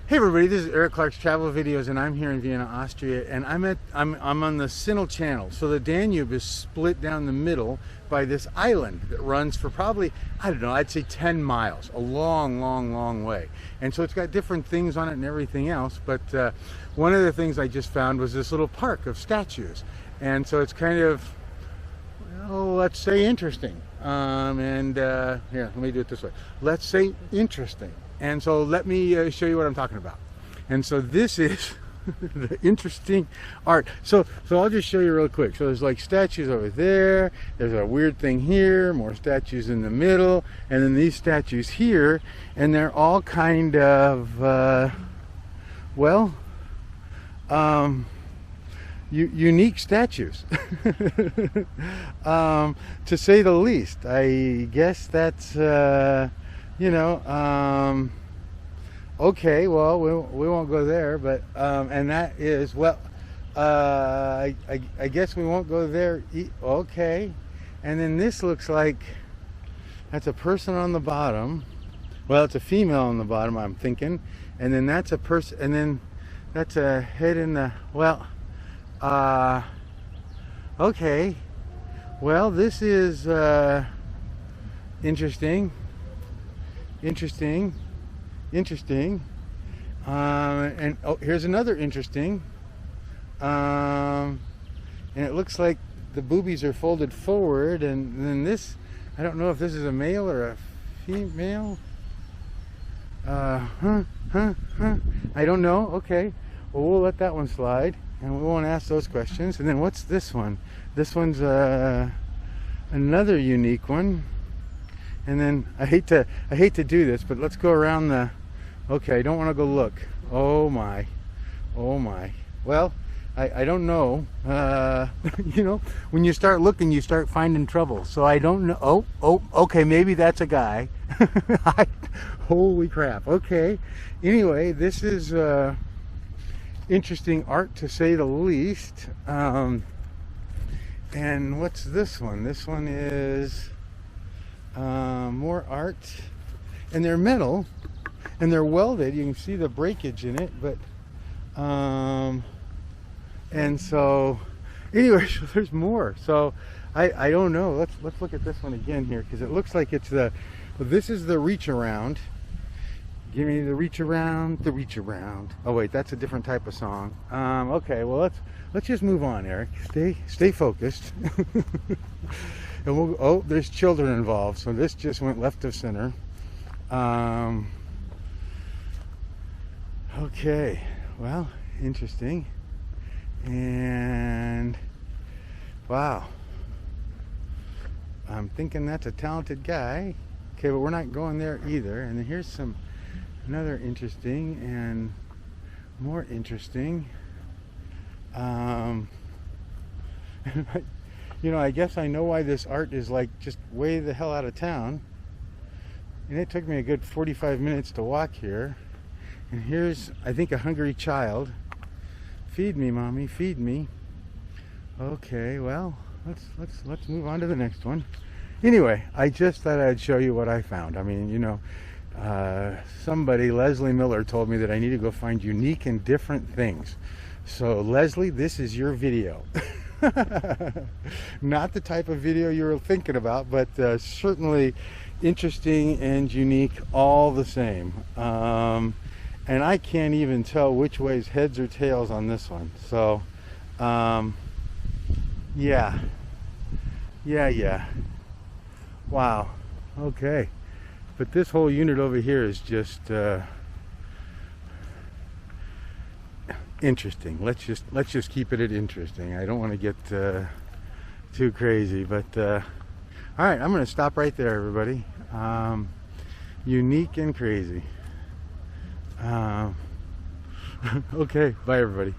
Hey everybody, this is Eric Clark's Travel Videos, and I'm here in Vienna, Austria, and I'm on the Sinnel Channel. So the Danube is split down the middle by this island that runs for probably, I don't know, I'd say 10 miles, a long way. And so it's got different things on it and everything else, but one of the things I just found was this little park of statues. And so it's kind of, well, let's say interesting. Here, let me do it this way. Let's say interesting. And so let me show you what I'm talking about. And so this is the interesting art. So I'll just show you real quick. So there's like statues over there. There's a weird thing here, more statues in the middle, and then these statues here, and they're all kind of, unique statues, to say the least. I guess that's, okay, well, we won't go there, but, and that is, well, I guess we won't go there, okay. And then this looks like, that's a person on the bottom. Well, it's a female on the bottom, I'm thinking. And then that's a person, and then that's a head in the, well, okay. Well, this is, interesting. And oh, here's another interesting. And it looks like the boobies are folded forward, and then this, I don't know if this is a male or a female. I don't know. Okay, well, we'll let that one slide, and we won't ask those questions. And then what's this one? This one's another unique one. And then I hate to do this, but let's go around the, okay, I don't want to go look. Oh my. Well, I don't know. When you start looking, you start finding trouble. So I don't know. Oh, okay, maybe that's a guy. Holy crap. Okay. Anyway, this is interesting art, to say the least. And what's this one? This one is more art, and they're metal and they're welded. You can see the breakage in it, but and so anyway, so there's more. So I don't know. Let's look at this one again here, because it looks like it's the, well, this is the reach around. Give me the reach around, the reach around. Oh wait, that's a different type of song. Okay, well, let's just move on, Eric. Stay focused. And we'll, oh, there's children involved, so this just went left of center. Okay, well, interesting. And wow, I'm thinking that's a talented guy. Okay, but we're not going there either. And then here's another interesting and more interesting. I guess I know why this art is like just way the hell out of town. And it took me a good 45 minutes to walk here. And here's, I think, a hungry child. Feed me, mommy, feed me. Okay, well, let's move on to the next one. Anyway, I just thought I'd show you what I found. I mean, somebody, Leslie Miller, told me that I need to go find unique and different things. So Leslie, this is your video. Not the type of video you were thinking about, but certainly interesting and unique all the same. And I can't even tell which way's heads or tails on this one. So yeah. Wow. Okay, but this whole unit over here is just interesting. Let's just keep it at interesting. I don't want to get too crazy, but all right, I'm going to stop right there, everybody. Unique and crazy. Okay, bye everybody.